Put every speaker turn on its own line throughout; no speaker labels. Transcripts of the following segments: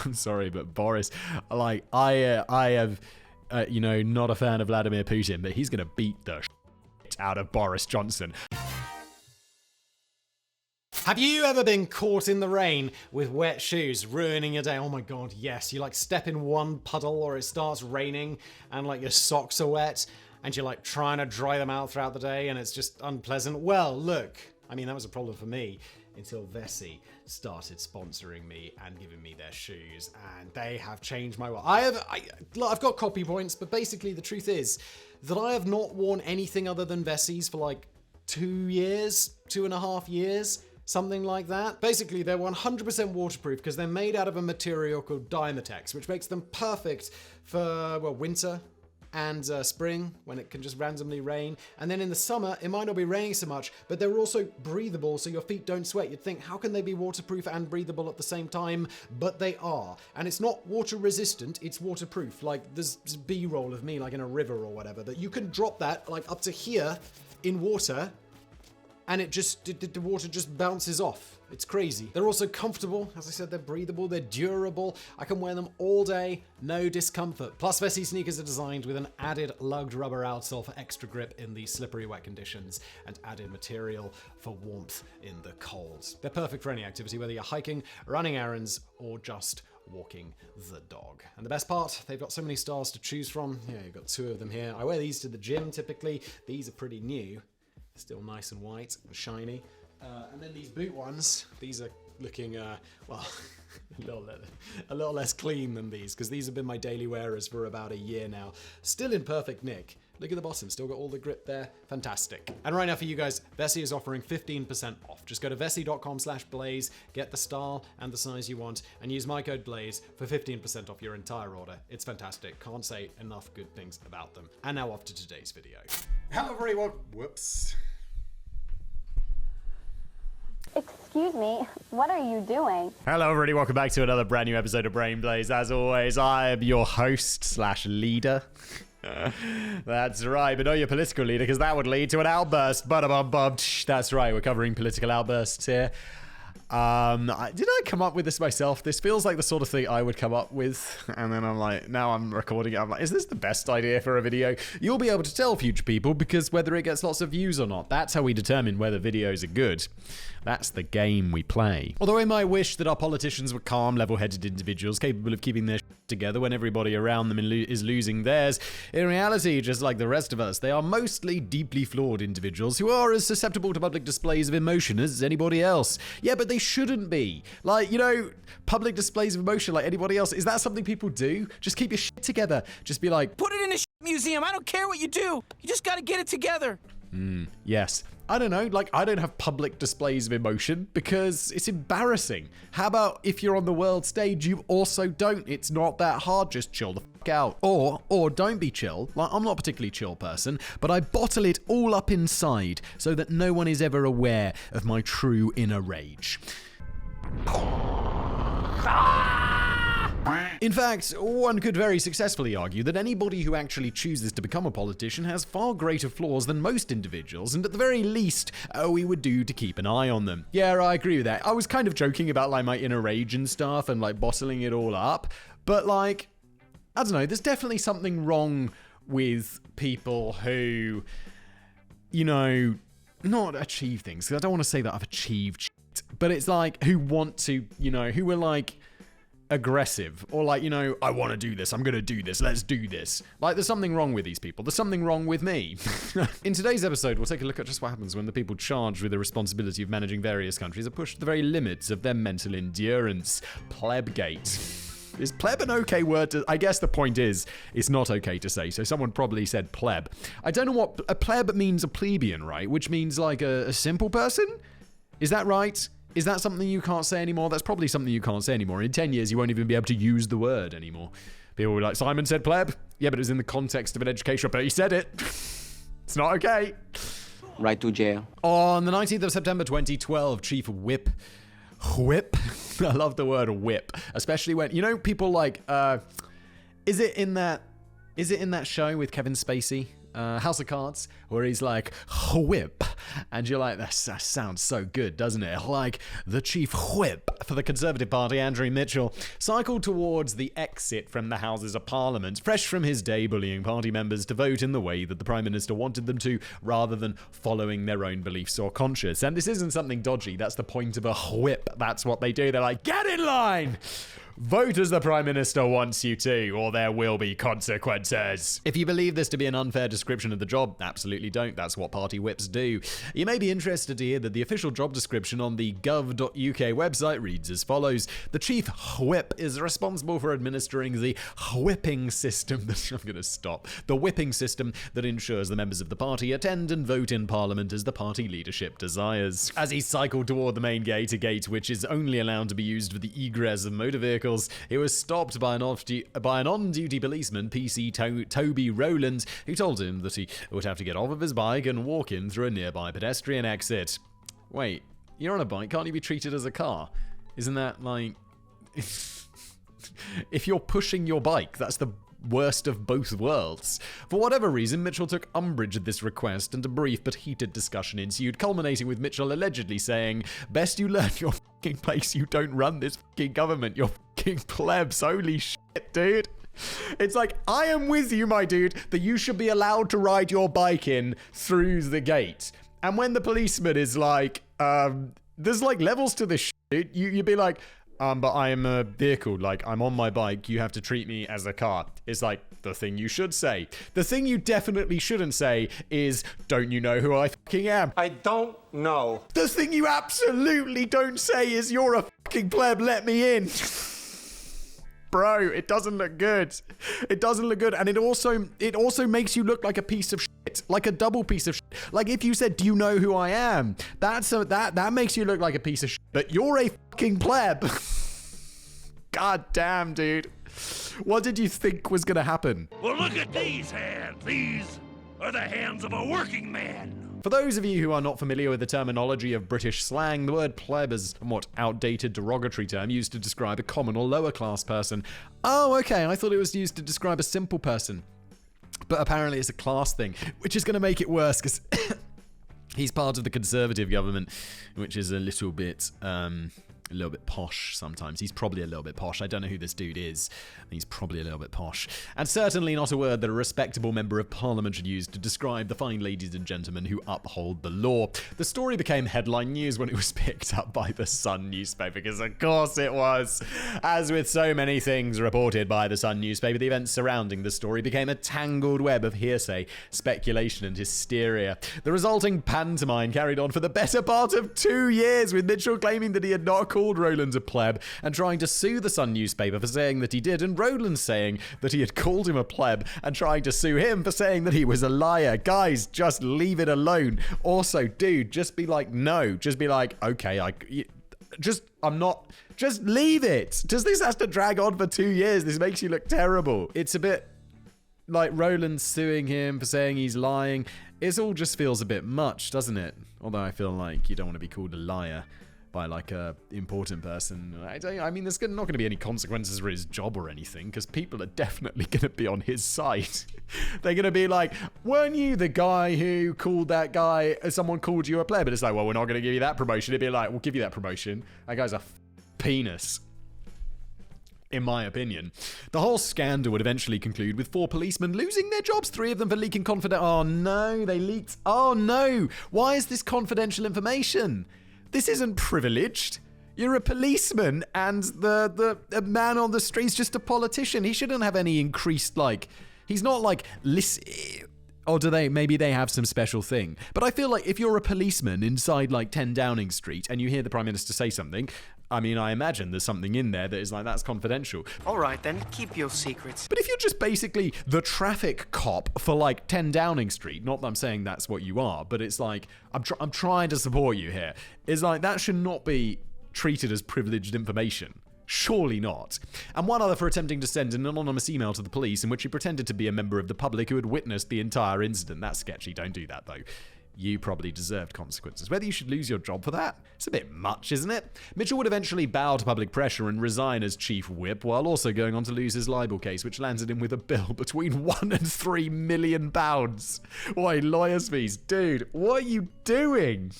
I'm sorry, but Boris, like, I have, you know, not a fan of Vladimir Putin, but he's going to beat the shit out of Boris Johnson. Have you ever been caught in the rain with wet shoes, ruining your day? Oh my God, yes. You like step in one puddle or it starts raining and like your socks are wet and you're like trying to dry them out throughout the day and it's just unpleasant. Well, look, I mean, that was a problem for me until Vessi started sponsoring me and giving me their shoes, and they have changed my world. I've got copy points, but basically the truth is that I have not worn anything other than Vessi's for like 2 years, 2.5 years. Something like that. Basically, they're 100% waterproof because they're made out of a material called Dymatex, which makes them perfect for, well, winter and spring when it can just randomly rain. And then in the summer, it might not be raining so much, but they're also breathable so your feet don't sweat. You'd think, how can they be waterproof and breathable at the same time? But they are. And it's not water resistant, it's waterproof. Like there's B-roll of me like in a river or whatever, that you can drop that like up to here in water and the water just bounces off. It's crazy. They're also comfortable. As I said, they're breathable, they're durable. I can wear them all day, no discomfort. Plus, Vessi sneakers are designed with an added lugged rubber outsole for extra grip in these slippery wet conditions and added material for warmth in the cold. They're perfect for any activity, whether you're hiking, running errands, or just walking the dog. And the best part, they've got so many styles to choose from. Yeah, you've got 2 of them here. I wear these to the gym typically. These are pretty new. Still nice and white and shiny. And then these boot ones, these are looking, well, a little less clean than these, because these have been my daily wearers for about a year now. Still in perfect nick. Look at the bottom, still got all the grip there. Fantastic. And right now for you guys, Vessi is offering 15% off. Just go to vessi.com/blaze, get the style and the size you want, and use my code BLAZE for 15% off your entire order. It's fantastic. Can't say enough good things about them. And now off to today's video. Hello everyone. Whoops.
Excuse me, what are you doing?
Hello everybody, welcome back to another brand new episode of Brain Blaze. As always, I am your host / leader. That's right, but not your political leader, because that would lead to an outburst. That's right, we're covering political outbursts here. Did I come up with this myself? This feels like the sort of thing I would come up with, and then I'm like, now I'm recording it, I'm like, is this the best idea for a video? You'll be able to tell future people, because whether it gets lots of views or not, that's how we determine whether videos are good. That's the game we play. Although I might wish that our politicians were calm, level-headed individuals capable of keeping their shit together when everybody around them is losing theirs. In reality, just like the rest of us, they are mostly deeply flawed individuals who are as susceptible to public displays of emotion as anybody else. Yeah, but they shouldn't be. Like, you know, public displays of emotion like anybody else. Is that something people do? Just keep your shit together. Just be like,
put it in a shit museum. I don't care what you do. You just gotta get it together.
Yes. I don't know, like, I don't have public displays of emotion because it's embarrassing. How about if you're on the world stage, you also don't? It's not that hard, just chill the fuck out. Or don't be chill. Like, I'm not a particularly chill person, but I bottle it all up inside so that no one is ever aware of my true inner rage. In fact, one could very successfully argue that anybody who actually chooses to become a politician has far greater flaws than most individuals, and at the very least, we would do to keep an eye on them. Yeah, I agree with that. I was kind of joking about like my inner rage and stuff and like bottling it all up, but like, I don't know, there's definitely something wrong with people who, you know, not achieve things, because I don't want to say that I've achieved shit, but it's like who want to, you know, who are like aggressive or like, you know, I want to do this, I'm going to do this, let's do this. Like, there's something wrong with these people. There's something wrong with me. In today's episode, we'll take a look at just what happens when the people charged with the responsibility of managing various countries are pushed to the very limits of their mental endurance. Plebgate. Is pleb an okay word to... I guess the point is, it's not okay to say, so someone probably said pleb. I don't know what... A pleb means a plebeian, right? Which means like a simple person? Is that right? Is that something you can't say anymore? That's probably something you can't say anymore. In 10 years, you won't even be able to use the word anymore. People will be like, Simon said pleb? Yeah, but it was in the context of an educational... But he said it. It's not okay.
Right to jail.
On the 19th of September 2012, Chief Whip... I love the word whip. Especially when... You know, people like... Is it in that show with Kevin Spacey? House of Cards, where he's like, whip. And you're like, that sounds so good, doesn't it? Like the chief whip for the Conservative Party, Andrew Mitchell, cycled towards the exit from the Houses of Parliament, fresh from his day bullying party members to vote in the way that the Prime Minister wanted them to, rather than following their own beliefs or conscience. And this isn't something dodgy. That's the point of a whip. That's what they do. They're like, get in line! Vote as the Prime Minister wants you to, or there will be consequences. If you believe this to be an unfair description of the job, absolutely don't. That's what party whips do. You may be interested to hear that the official job description on the gov.uk website reads as follows. The Chief Whip is responsible for administering the whipping system the whipping system that ensures the members of the party attend and vote in Parliament as the party leadership desires. As he cycled toward the main gate, a gate which is only allowed to be used for the egress of motor vehicles, he was stopped by an on-duty policeman, PC Toby Rowland, who told him that he would have to get off of his bike and walk in through a nearby pedestrian exit. Wait, you're on a bike, can't you be treated as a car? Isn't that like... If you're pushing your bike, that's the worst of both worlds. For whatever reason, Mitchell took umbrage at this request, and a brief but heated discussion ensued, culminating with Mitchell allegedly saying, "Best you learn your fucking place, you don't run this fucking government, you're fucking plebs, holy shit, dude." It's like, I am with you, my dude, that you should be allowed to ride your bike in through the gate. And when the policeman is like, there's like levels to this shit, you'd be like, but I am a vehicle, like, I'm on my bike, you have to treat me as a car. It's like, the thing you should say. The thing you definitely shouldn't say is, don't you know who I fucking am?
I don't know.
The thing you absolutely don't say is, you're a fucking pleb, let me in. Bro, it doesn't look good. It doesn't look good. And it also makes you look like a piece of shit. Like a double piece of shit. Like if you said, do you know who I am? That makes you look like a piece of shit. But you're a fucking pleb. God damn, dude. What did you think was going to happen?
Well, look at these hands. These are the hands of a working man.
For those of you who are not familiar with the terminology of British slang, the word pleb is a somewhat outdated derogatory term used to describe a common or lower class person. Oh, okay, I thought it was used to describe a simple person. But apparently it's a class thing, which is going to make it worse because he's part of the Conservative government, which is a little bit posh sometimes. He's probably a little bit posh. I don't know who this dude is. He's probably a little bit posh. And certainly not a word that a respectable member of Parliament should use to describe the fine ladies and gentlemen who uphold the law. The story became headline news when it was picked up by the Sun newspaper, because of course it was. As with so many things reported by the Sun newspaper, the events surrounding the story became a tangled web of hearsay, speculation and hysteria. The resulting pantomime carried on for the better part of 2 years, with Mitchell claiming that he had not called Rowland a pleb and trying to sue the Sun newspaper for saying that he did, and Rowland saying that he had called him a pleb and trying to sue him for saying that he was a liar. Guys, just leave it alone. Also, dude, just be like, no. Just be like, okay, just leave it. Does this have to drag on for 2 years? This makes you look terrible. It's a bit like Rowland suing him for saying he's lying. It all just feels a bit much, doesn't it? Although I feel like you don't want to be called a liar by like a important person. I mean, there's not going to be any consequences for his job or anything, because people are definitely going to be on his side. They're going to be like, weren't you the guy who called that guy, someone called you a pleb? But it's like, well, we're not going to give you that promotion. It'd be like, we'll give you that promotion. That guy's a penis. In my opinion. The whole scandal would eventually conclude with 4 policemen losing their jobs, 3 of them for leaking confidential... Oh no, they leaked... Oh no! Why is this confidential information? This isn't privileged. You're a policeman, and the man on the street's just a politician. He shouldn't have any increased, like... He's not like... Or do they? Maybe they have some special thing. But I feel like if you're a policeman inside like 10 Downing Street and you hear the Prime Minister say something, I mean, I imagine there's something in there that is like, that's confidential.
All right, then, keep your secrets.
But if you're just basically the traffic cop for like 10 Downing Street, not that I'm saying that's what you are, but it's like, I'm trying to support you here. It's like, that should not be treated as privileged information. Surely not. And one other for attempting to send an anonymous email to the police in which he pretended to be a member of the public who had witnessed the entire incident. That's sketchy. Don't do that, though. you probably deserved consequences. Whether you should lose your job for that, it's a bit much, isn't it? Mitchell would eventually bow to public pressure and resign as chief whip, while also going on to lose his libel case, which landed him with a bill between £1 and £3 million. Why, lawyers' fees? Dude, what are you doing?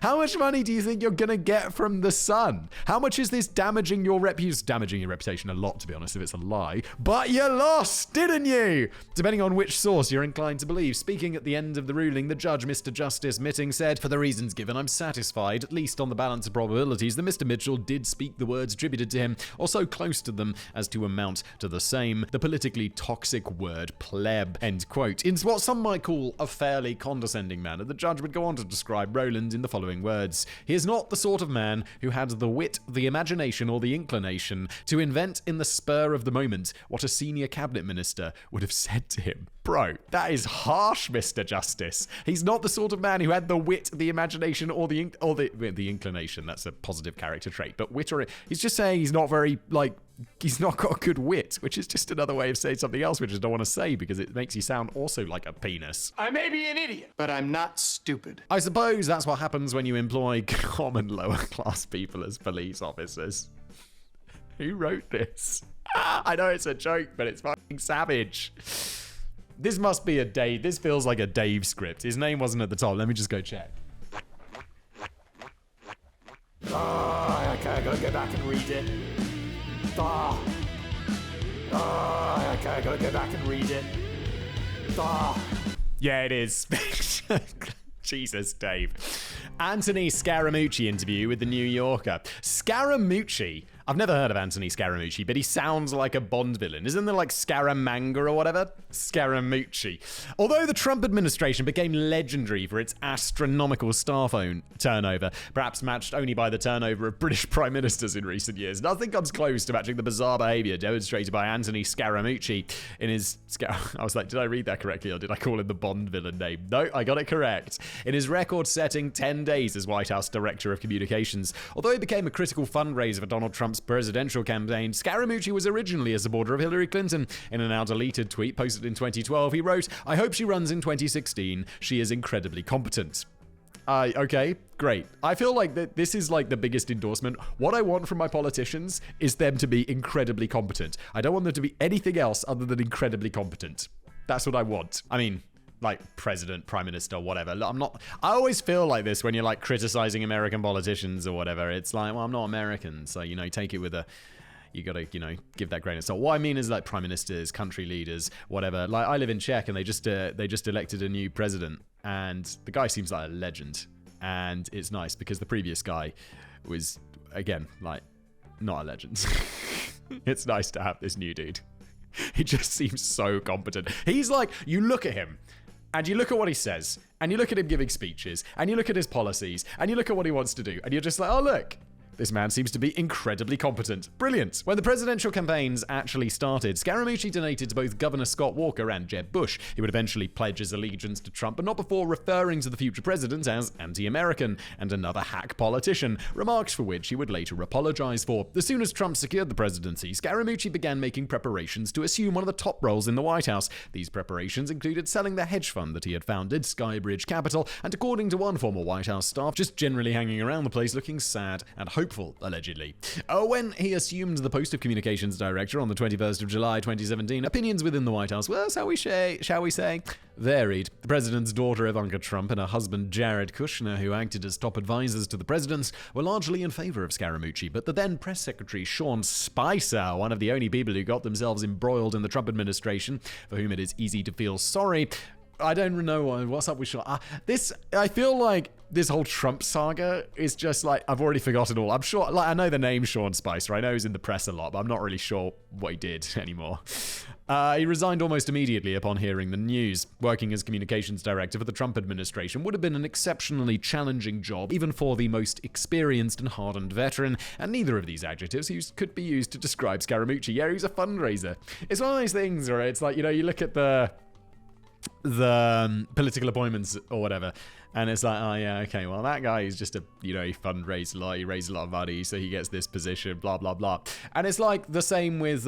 How much money do you think you're going to get from The Sun? How much is this damaging your reputation? Damaging your reputation a lot, to be honest, if it's a lie. But you lost, didn't you? Depending on which source you're inclined to believe. Speaking at the end of the ruling, the judge, Mr. Justice Mitting, said, "For the reasons given, I'm satisfied, at least on the balance of probabilities, that Mr. Mitchell did speak the words attributed to him, or so close to them as to amount to the same. The politically toxic word pleb." End quote. In what some might call a fairly condescending manner, the judge would go on to describe Rowland in the following words: "He is not the sort of man who had the wit, the imagination, or the inclination to invent in the spur of the moment what a senior cabinet minister would have said to him." Bro, that is harsh, Mr. Justice. He's not the sort of man who had the wit, the imagination, or the inclination. That's a positive character trait. But wit or... He's just saying he's not very, he's not got a good wit, which is just another way of saying something else, which I don't want to say because it makes you sound also like a penis.
I may be an idiot, but I'm not stupid.
I suppose that's what happens when you employ common lower class people as police officers. Who wrote this? I know it's a joke, but it's fucking savage. This must be a Dave. This feels like a Dave script. His name wasn't at the top. Let me just go check. Okay, I gotta go back and read it. Okay, I gotta go back and read it. Yeah, it is. Jesus, Dave. Anthony Scaramucci interview with the New Yorker. Scaramucci. I've never heard of Anthony Scaramucci, but he sounds like a Bond villain. Isn't there like Scaramanga or whatever? Scaramucci. Although the Trump administration became legendary for its astronomical staff turnover, perhaps matched only by the turnover of British prime ministers in recent years, nothing comes close to matching the bizarre behavior demonstrated by Anthony Scaramucci in his... I was like, did I read that correctly or did I call him the Bond villain name? No, I got it correct. In his record-setting 10 days as White House Director of Communications, although he became a critical fundraiser for Donald Trump's presidential campaign, Scaramucci was originally a supporter of Hillary Clinton. In a now deleted tweet posted in 2012, he wrote, "I hope she runs in 2016. She is incredibly competent." Okay, great. I feel like that this is like the biggest endorsement. What I want from my politicians is them to be incredibly competent. I don't want them to be anything else other than incredibly competent. That's what I want. I mean, like president, prime minister, whatever. I always feel like this when you're like criticizing American politicians or whatever. It's like, well, I'm not American. So, take it with you gotta, give that grain of salt. What I mean is like prime ministers, country leaders, whatever. Like I live in Czech and they just elected a new president and the guy seems like a legend. And it's nice because the previous guy was, again, like not a legend. It's nice to have this new dude. He just seems so competent. He's like, you look at him, and you look at what he says, and you look at him giving speeches, and you look at his policies, and you look at what he wants to do, and you're just like, oh, look. This man seems to be incredibly competent. Brilliant. When the presidential campaigns actually started, Scaramucci donated to both Governor Scott Walker and Jeb Bush. He would eventually pledge his allegiance to Trump, but not before referring to the future president as anti-American and another hack politician, remarks for which he would later apologize for. As soon as Trump secured the presidency, Scaramucci began making preparations to assume one of the top roles in the White House. These preparations included selling the hedge fund that he had founded, Skybridge Capital, and according to one former White House staff, just generally hanging around the place looking sad and hopeful, allegedly. When he assumed the post of communications director on the 21st of July 2017, opinions within the White House were, shall we say, varied. The president's daughter Ivanka Trump and her husband Jared Kushner, who acted as top advisors to the president, were largely in favor of Scaramucci, but the then press secretary Sean Spicer, one of the only people who got themselves embroiled in the Trump administration, for whom it is easy to feel sorry. I don't know what's up with Sean. I feel like this whole Trump saga is just like, I've already forgotten all. I'm sure, like, I know the name Sean Spicer. I know he's in the press a lot, but I'm not really sure what he did anymore. He resigned almost immediately upon hearing the news. Working as communications director for the Trump administration would have been an exceptionally challenging job, even for the most experienced and hardened veteran, and neither of these adjectives could be used to describe Scaramucci. Yeah, he's a fundraiser. It's one of those things where it's like, you look at the political appointments or whatever, and it's like, oh yeah, okay, well that guy is just a he fundraised a lot, he raised a lot of money, so he gets this position, blah blah blah. And it's like the same with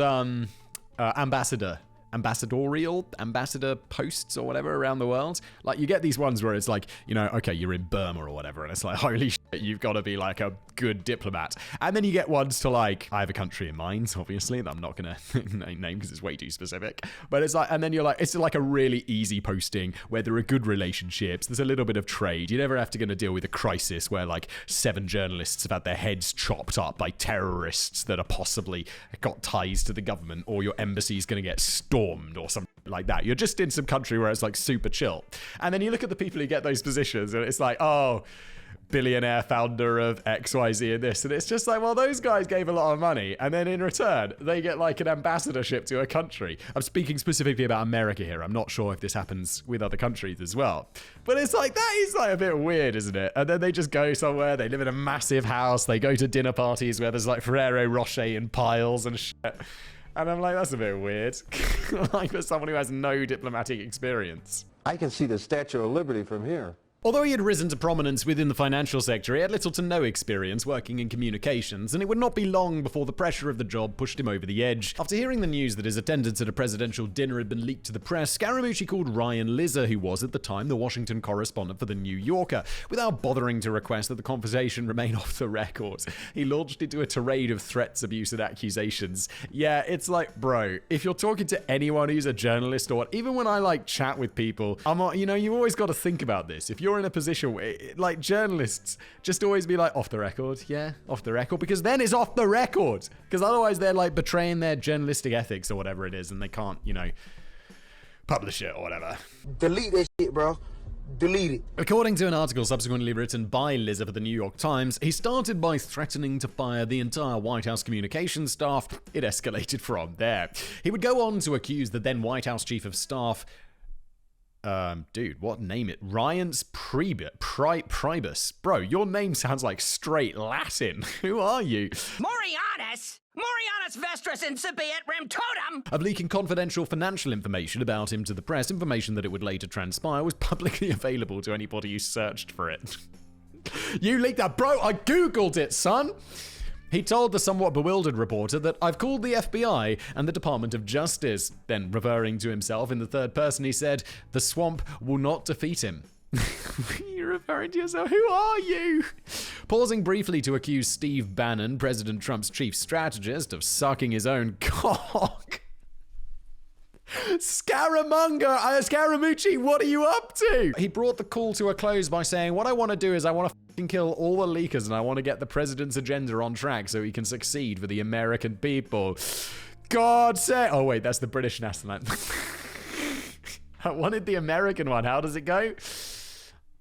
ambassador ambassador posts or whatever around the world. Like, you get these ones where it's like, you know, okay, you're in Burma or whatever, and it's like, holy shit, you've got to be like a good diplomat. And then you get ones to like, I have a country in mind, obviously, that I'm not gonna name because it's way too specific. But it's like, and then you're like, it's like a really easy posting where there are good relationships, there's a little bit of trade, you never have to gonna deal with a crisis where like 7 journalists have had their heads chopped up by terrorists that are possibly got ties to the government, or your embassy's gonna get stormed or something like that. You're just in some country where it's like super chill. And then you look at the people who get those positions and it's like, oh, billionaire founder of XYZ and this. And it's just like, well, those guys gave a lot of money. And then in return, they get like an ambassadorship to a country. I'm speaking specifically about America here. I'm not sure if this happens with other countries as well. But it's like, that is like a bit weird, isn't it? And then they just go somewhere. They live in a massive house. They go to dinner parties where there's like Ferrero Rocher in piles and shit. And I'm like, that's a bit weird. Like, for someone who has no diplomatic experience.
I can see the Statue of Liberty from here.
Although he had risen to prominence within the financial sector, he had little to no experience working in communications, and it would not be long before the pressure of the job pushed him over the edge. After hearing the news that his attendance at a presidential dinner had been leaked to the press, SCARAMUCCI called Ryan Lizzer, who was at the time the Washington correspondent for the New Yorker, without bothering to request that the conversation remain off the record. He launched into a tirade of threats, abuse, and accusations. Yeah, it's like, bro, if you're talking to anyone who's a journalist or what, even when I like chat with people, you always got to think about this. If you're in a position where, like, journalists just always be like, off the record, yeah, off the record, because then it's off the record, because otherwise they're like betraying their journalistic ethics or whatever it is, and they can't, publish it or whatever.
Delete that shit, bro. Delete it.
According to an article subsequently written by Lizzer for the New York Times, he started by threatening to fire the entire White House communications staff. It escalated from there. He would go on to accuse the then White House chief of staff, dude, what name it? Ryan's Priebus. Bro, your name sounds like straight Latin. Who are you?
Morianus vestris incipiat rem totem!
Of leaking confidential financial information about him to the press, information that it would later transpire was publicly available to anybody who searched for it. You leaked that, bro? I googled it, son! He told the somewhat bewildered reporter that I've called the FBI and the Department of Justice. Then, referring to himself in the third person, he said, the swamp will not defeat him. You're referring to yourself? Who are you? Pausing briefly to accuse Steve Bannon, President Trump's chief strategist, of sucking his own cock. Scaramucci, what are you up to? He brought the call to a close by saying, what I want to do is I want to fucking kill all the leakers and I want to get the president's agenda on track so he can succeed for the American people. God save... Oh, wait, that's the British national anthem. I wanted the American one. How does it go?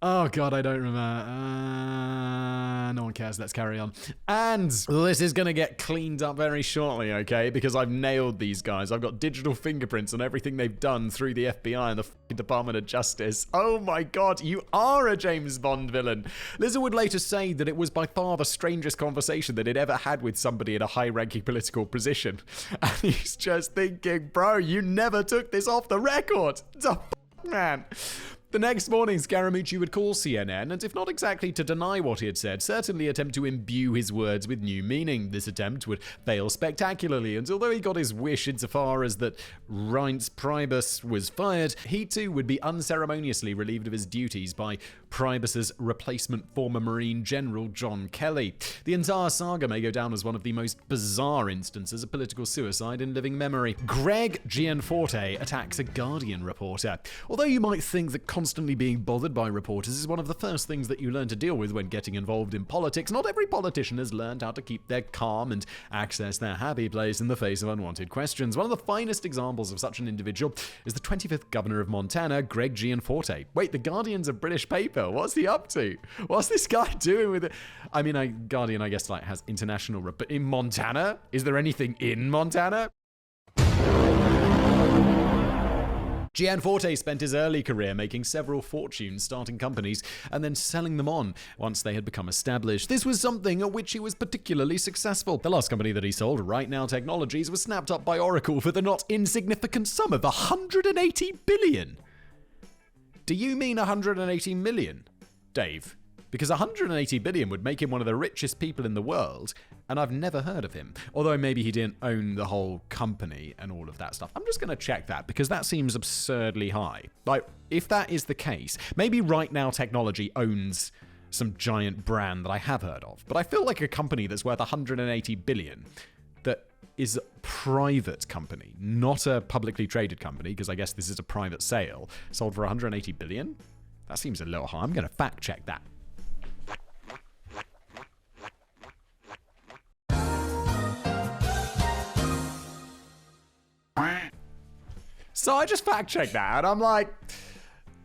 Oh, God, I don't remember. No one cares. Let's carry on. And this is going to get cleaned up very shortly, okay? Because I've nailed these guys. I've got digital fingerprints on everything they've done through the FBI and the Department of Justice. Oh, my God, you are a James Bond villain. Lizzer would later say that it was by far the strangest conversation that he'd ever had with somebody in a high-ranking political position. And he's just thinking, bro, you never took this off the record. Man. The next morning, SCARAMUCCI would call CNN, and if not exactly to deny what he had said, certainly attempt to imbue his words with new meaning. This attempt would fail spectacularly, and although he got his wish insofar as that Reince Priebus was fired, he too would be unceremoniously relieved of his duties by Priebus's replacement former Marine General John Kelly. The entire saga may go down as one of the most bizarre instances of political suicide in living memory. Greg Gianforte attacks a Guardian reporter. Although you might think that constantly being bothered by reporters is one of the first things that you learn to deal with when getting involved in politics, not every politician has learned how to keep their calm and access their happy place in the face of unwanted questions. One of the finest examples of such an individual is the 25th governor of Montana, Greg Gianforte. Wait, the Guardian's a British paper. What's he up to? What's this guy doing with it? I mean, Guardian, I guess, like, has international... But in Montana? Is there anything in Montana? Gianforte spent his early career making several fortunes starting companies and then selling them on once they had become established. This was something at which he was particularly successful. The last company that he sold, Right Now Technologies, was snapped up by Oracle for the not insignificant sum of $180 billion. Do you mean 180 million, Dave? because 180 billion would make him one of the richest people in the world, and I've never heard of him. Although maybe he didn't own the whole company and all of that stuff. I'm just going to check that, because that seems absurdly high. Like, if that is the case, maybe Right Now Technology owns some giant brand that I have heard of. But I feel like a company that's worth 180 billion that is a private company, not a publicly traded company, because I guess this is a private sale, sold for 180 billion? That seems a little high. I'm going to fact check that. So I just fact checked that, and I'm like,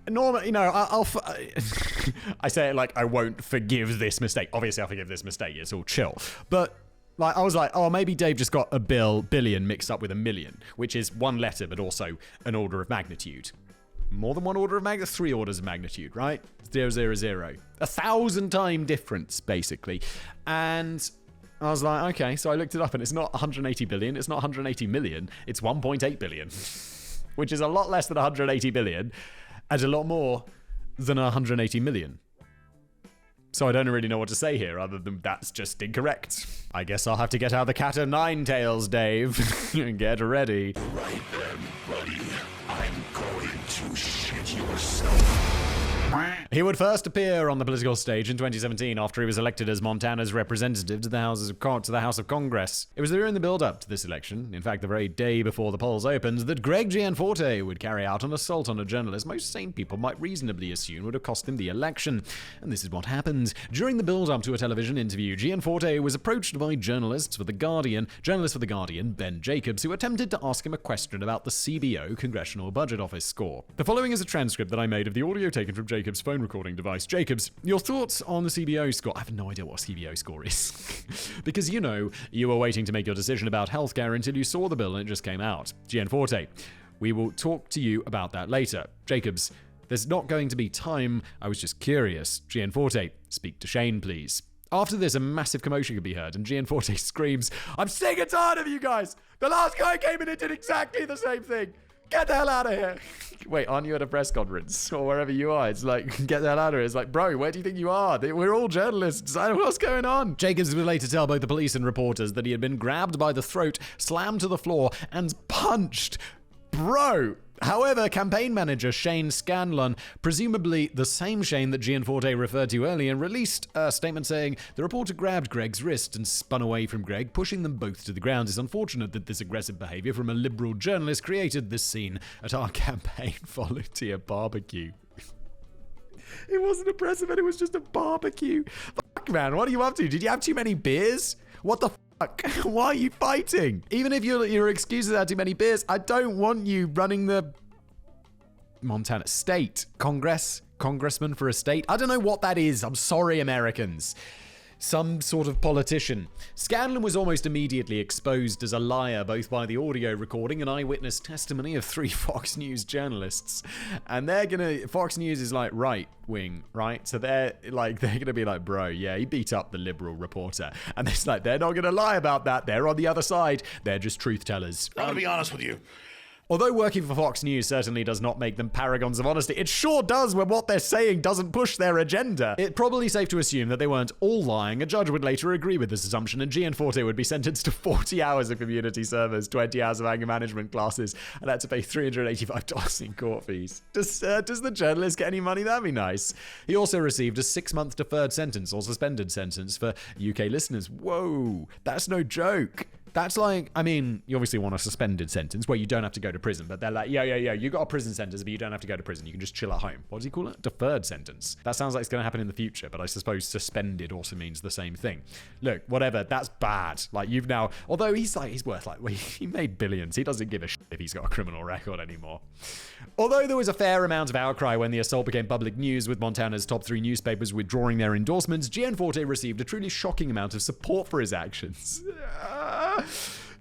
normally, I say it like I won't forgive this mistake. Obviously, I'll forgive this mistake. It's all chill. But like, I was like, oh, maybe Dave just got a billion mixed up with a million, which is one letter, but also an order of magnitude. More than one order of magnitude? 3 orders of magnitude, right? 0, 0, 0. 1,000-time difference, basically. And I was like, okay, so I looked it up, and it's not 180 billion. It's not 180 million. It's 1.8 billion, which is a lot less than 180 billion and a lot more than 180 million. So I don't really know what to say here other than that's just incorrect. I guess I'll have to get out the cat o' nine tails, Dave. Get ready.
Right then, buddy. I'm going to shit yourself.
He would first appear on the political stage in 2017 after he was elected as Montana's representative to the House of Congress. It was during the build-up to this election, in fact the very day before the polls opened, that Greg Gianforte would carry out an assault on a journalist most sane people might reasonably assume would have cost him the election. And this is what happened. During the build-up to a television interview, Gianforte was approached by journalist for The Guardian, Ben Jacobs, who attempted to ask him a question about the CBO, Congressional Budget Office score. The following is a transcript that I made of the audio taken from Jacobs' phone recording device. Jacobs, your thoughts on the CBO score? I have no idea what a CBO score is. Because, you were waiting to make your decision about healthcare until you saw the bill and it just came out. Gianforte, we will talk to you about that later. Jacobs, there's not going to be time. I was just curious. Gianforte, speak to Shane, please. After this, a massive commotion could be heard, and Gianforte screams, I'm sick and tired of you guys! The last guy came in and did exactly the same thing! Get the hell out of here! Wait, aren't you at a press conference? Or wherever you are? It's like, get the hell out of here. It's like, bro, where do you think you are? We're all journalists. I don't know what's going on. Jacobs would later tell both the police and reporters that he had been grabbed by the throat, slammed to the floor, and punched. Bro! However, campaign manager Shane Scanlon, presumably the same Shane that Gianforte referred to earlier, released a statement saying, the reporter grabbed Greg's wrist and spun away from Greg, pushing them both to the ground. It's unfortunate that this aggressive behavior from a liberal journalist created this scene at our campaign volunteer barbecue. It wasn't a press event, it was just a barbecue. Fuck, man, what are you up to? Did you have too many beers? What the fuck? Why are you fighting? Even if your excuses are too many beers, I don't want you running the Montana state congressman for a state. I don't know what that is. I'm sorry, Americans. Some sort of politician. Scanlon was almost immediately exposed as a liar, both by the audio recording and eyewitness testimony of 3 Fox News journalists. And Fox News is like right wing, right? So they're gonna be like, bro, yeah, he beat up the liberal reporter. And it's like, they're not gonna lie about that. They're on the other side. They're just truth tellers.
I'm gonna be honest with you.
Although working for Fox News certainly does not make them paragons of honesty, it sure does when what they're saying doesn't push their agenda. It's probably safe to assume that they weren't all lying. A judge would later agree with this assumption, and Gianforte would be sentenced to 40 hours of community service, 20 hours of anger management classes, and had to pay $385 in court fees. Does the journalist get any money? That'd be nice. He also received a 6-month deferred sentence or suspended sentence for UK listeners. Whoa, that's no joke. That's like, I mean, you obviously want a suspended sentence where you don't have to go to prison, but they're like, yeah, you got a prison sentence, but you don't have to go to prison. You can just chill at home. What does he call it? Deferred sentence. That sounds like it's going to happen in the future, but I suppose suspended also means the same thing. Look, whatever, that's bad. Like, you've now, although he's worth he made billions. He doesn't give a shit if he's got a criminal record anymore. Although there was a fair amount of outcry when the assault became public news, with Montana's top 3 newspapers withdrawing their endorsements, Gianforte received a truly shocking amount of support for his actions.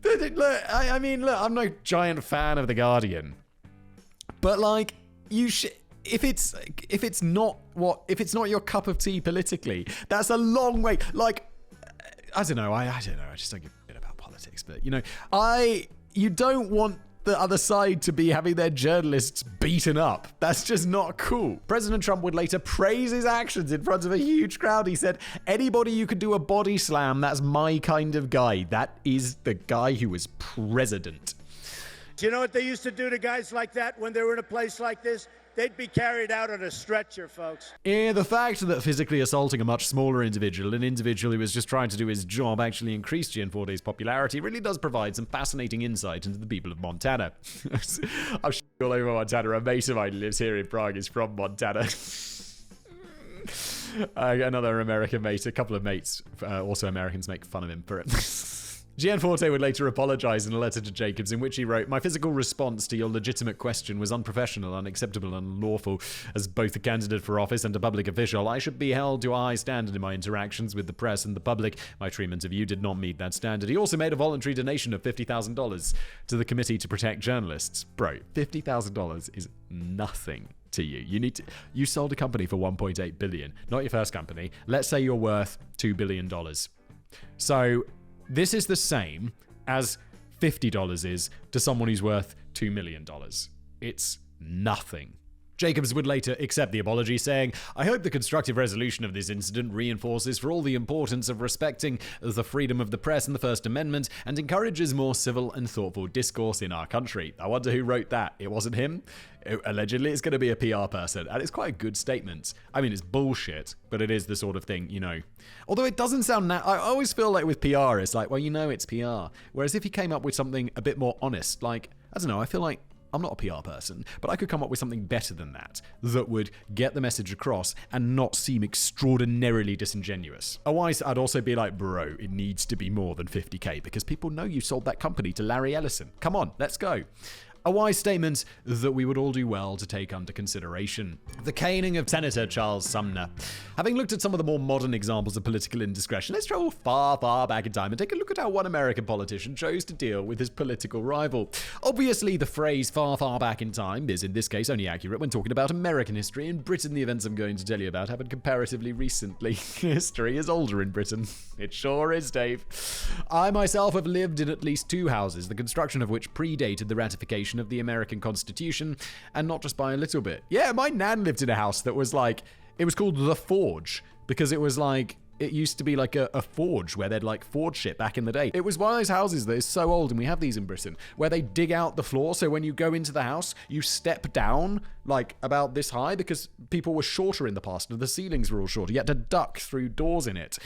Look, I'm no giant fan of The Guardian, but like, if it's not your cup of tea politically, that's a long way. Like, I don't know. I just don't give a bit about politics, but you don't want the other side to be having their journalists beaten up. That's just not cool. President Trump would later praise his actions in front of a huge crowd. He said, anybody you could do a body slam, that's my kind of guy. That is the guy who was president.
Do you know what they used to do to guys like that when they were in a place like this? They'd be carried out on a stretcher, folks.
Yeah, the fact that physically assaulting a much smaller individual, an individual who was just trying to do his job, actually increased Gianforte's popularity really does provide some fascinating insight into the people of Montana. I'm all over Montana. A mate of mine who lives here in Prague is from Montana. Another American mate, a couple of mates, also Americans, make fun of him for it. Gianforte would later apologize in a letter to Jacobs in which he wrote, "My physical response to your legitimate question was unprofessional, unacceptable, and unlawful. As both a candidate for office and a public official, I should be held to a high standard in my interactions with the press and the public. My treatment of you did not meet that standard." He also made a voluntary donation of $50,000 to the Committee to Protect Journalists. Bro, $50,000 is nothing to you. You sold a company for $1.8 billion, not your first company. Let's say you're worth $2 billion. So this is the same as $50 is to someone who's worth $2 million. It's nothing. Jacobs would later accept the apology, saying, "I hope the constructive resolution of this incident reinforces for all the importance of respecting the freedom of the press and the First Amendment and encourages more civil and thoughtful discourse in our country." I wonder who wrote that. It wasn't him. Allegedly, it's going to be a PR person, and it's quite a good statement. I mean, it's bullshit, but it is the sort of thing, Although it doesn't sound... I always feel like with PR, it's like, well, it's PR. Whereas if he came up with something a bit more honest, like, I don't know, I feel like I'm not a PR person, but I could come up with something better than that would get the message across and not seem extraordinarily disingenuous. Otherwise, I'd also be like, bro, it needs to be more than 50K because people know you sold that company to Larry Ellison. Come on, let's go. A wise statement that we would all do well to take under consideration. The caning of Senator Charles Sumner. Having looked at some of the more modern examples of political indiscretion, let's travel far, far back in time and take a look at how one American politician chose to deal with his political rival. Obviously, the phrase far, far back in time is in this case only accurate when talking about American history. In Britain, the events I'm going to tell you about happened comparatively recently. History is older in Britain. It sure is, Dave. I myself have lived in at least two houses, the construction of which predated the ratification of the American Constitution, and not just by a little bit. Yeah, my nan lived in a house that was like, it was called The Forge, because it was like, it used to be like a forge where they'd like forge shit back in the day. It was one of those houses that is so old, and we have these in Britain, where they dig out the floor, so when you go into the house, you step down like about this high, because people were shorter in the past, and the ceilings were all shorter. You had to duck through doors in it.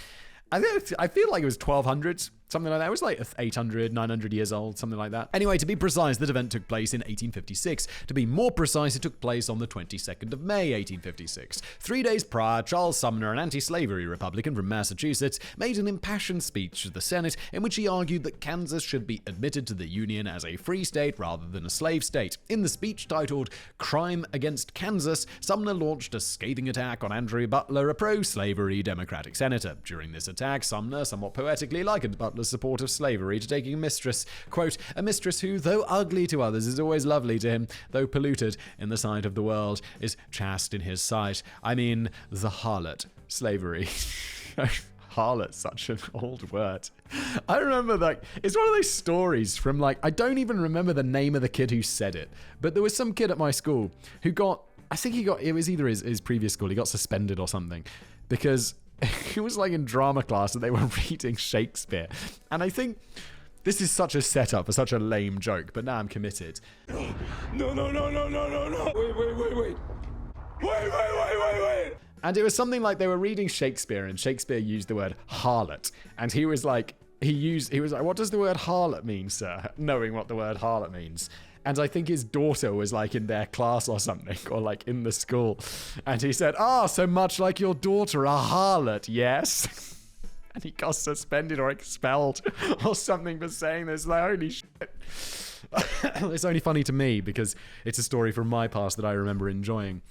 I feel like it was 1200s, something like that. It was like 800, 900 years old, something like that. Anyway, to be precise, that event took place in 1856. To be more precise, it took place on the 22nd of May, 1856. 3 days prior, Charles Sumner, an anti-slavery Republican from Massachusetts, made an impassioned speech to the Senate in which he argued that Kansas should be admitted to the Union as a free state rather than a slave state. In the speech titled "Crime Against Kansas," Sumner launched a scathing attack on Andrew Butler, a pro-slavery Democratic senator. During this attack, Sumner somewhat poetically likened Butler's support of slavery to taking a mistress, quote, "a mistress who, though ugly to others, is always lovely to him, though polluted in the sight of the world, is chaste in his sight. I mean, the harlot, slavery." Harlot's such an old word. I remember, like, it's one of those stories from, like, I don't even remember the name of the kid who said it, but there was some kid at my school who got, it was either his previous school, he got suspended or something, because he was like in drama class and they were reading Shakespeare. And I think this is such a setup for such a lame joke, but now I'm committed.
No. Wait.
And it was something like they were reading Shakespeare and Shakespeare used the word harlot. And he was like, "What does the word harlot mean, sir?" Knowing what the word harlot means. And I think his daughter was like in their class or something, or like in the school. And he said, "So much like your daughter, a harlot, yes?" And he got suspended or expelled or something for saying this. Like, holy shit. It's only funny to me because it's a story from my past that I remember enjoying.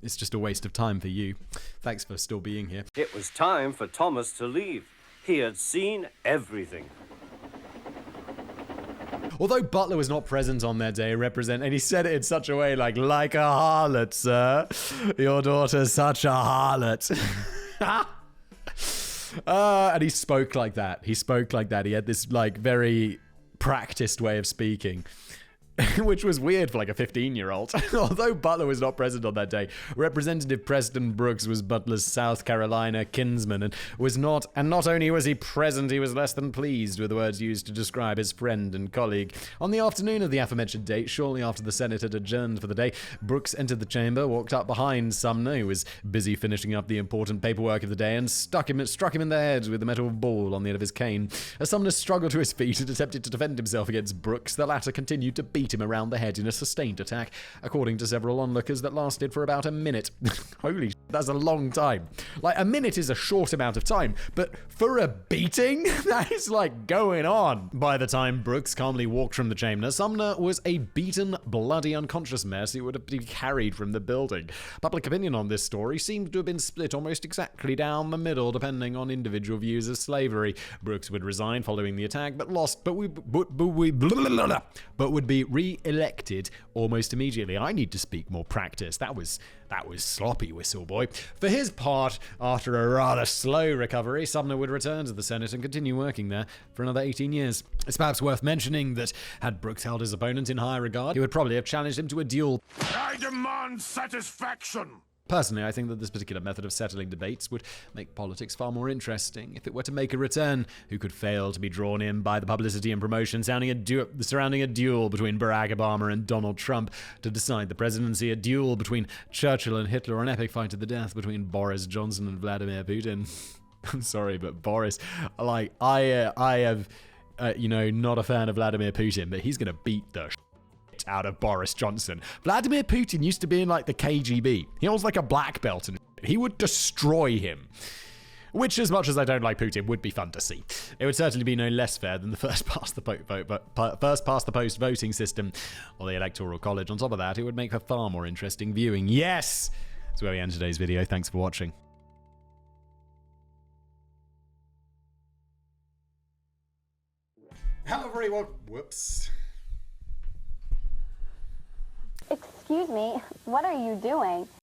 It's just a waste of time for you. Thanks for still being here.
It was time for Thomas to leave. He had seen everything.
Although Butler was not present on their day, and he said it in such a way like a harlot, sir. Your daughter's such a harlot. And he spoke like that. He had this like very practiced way of speaking. Which was weird for like a 15-year-old. Although Butler was not present on that day, Representative Preston Brooks was Butler's South Carolina kinsman and not only was he present, he was less than pleased with the words used to describe his friend and colleague. On the afternoon of the aforementioned date, shortly after the Senate had adjourned for the day, Brooks entered the chamber, walked up behind Sumner, who was busy finishing up the important paperwork of the day, and struck him in the head with the metal ball on the end of his cane. As Sumner struggled to his feet and attempted to defend himself against Brooks, the latter continued to beat him around the head in a sustained attack, according to several onlookers, that lasted for about a minute. Holy shit, that's a long time. Like, a minute is a short amount of time, but for a beating, that is like going on. By the time Brooks calmly walked from the chamber, Sumner was a beaten, bloody, unconscious mess who would have been carried from the building. Public opinion on this story seemed to have been split almost exactly down the middle, depending on individual views of slavery. Brooks would resign following the attack, but would be re-elected almost immediately. I need to speak more practice. That was sloppy, whistle boy. For his part, after a rather slow recovery, Sumner would return to the Senate and continue working there for another 18 years. It's perhaps worth mentioning that had Brooks held his opponent in high regard, he would probably have challenged him to a duel.
I demand satisfaction.
Personally, I think that this particular method of settling debates would make politics far more interesting. If it were to make a return, who could fail to be drawn in by the publicity and promotion surrounding a duel between Barack Obama and Donald Trump to decide the presidency, a duel between Churchill and Hitler, or an epic fight to the death between Boris Johnson and Vladimir Putin? I'm sorry, but Boris, like, I have, not a fan of Vladimir Putin, but he's going to beat the out of Boris Johnson. Vladimir Putin used to be in like the KGB. He holds like a black belt and he would destroy him. Which, as much as I don't like Putin, would be fun to see. It would certainly be no less fair than the first past the post voting system or the Electoral College. On top of that, it would make for far more interesting viewing. Yes! That's where we end today's video. Thanks for watching. Hello everyone. Whoops.
Excuse me, what are you doing?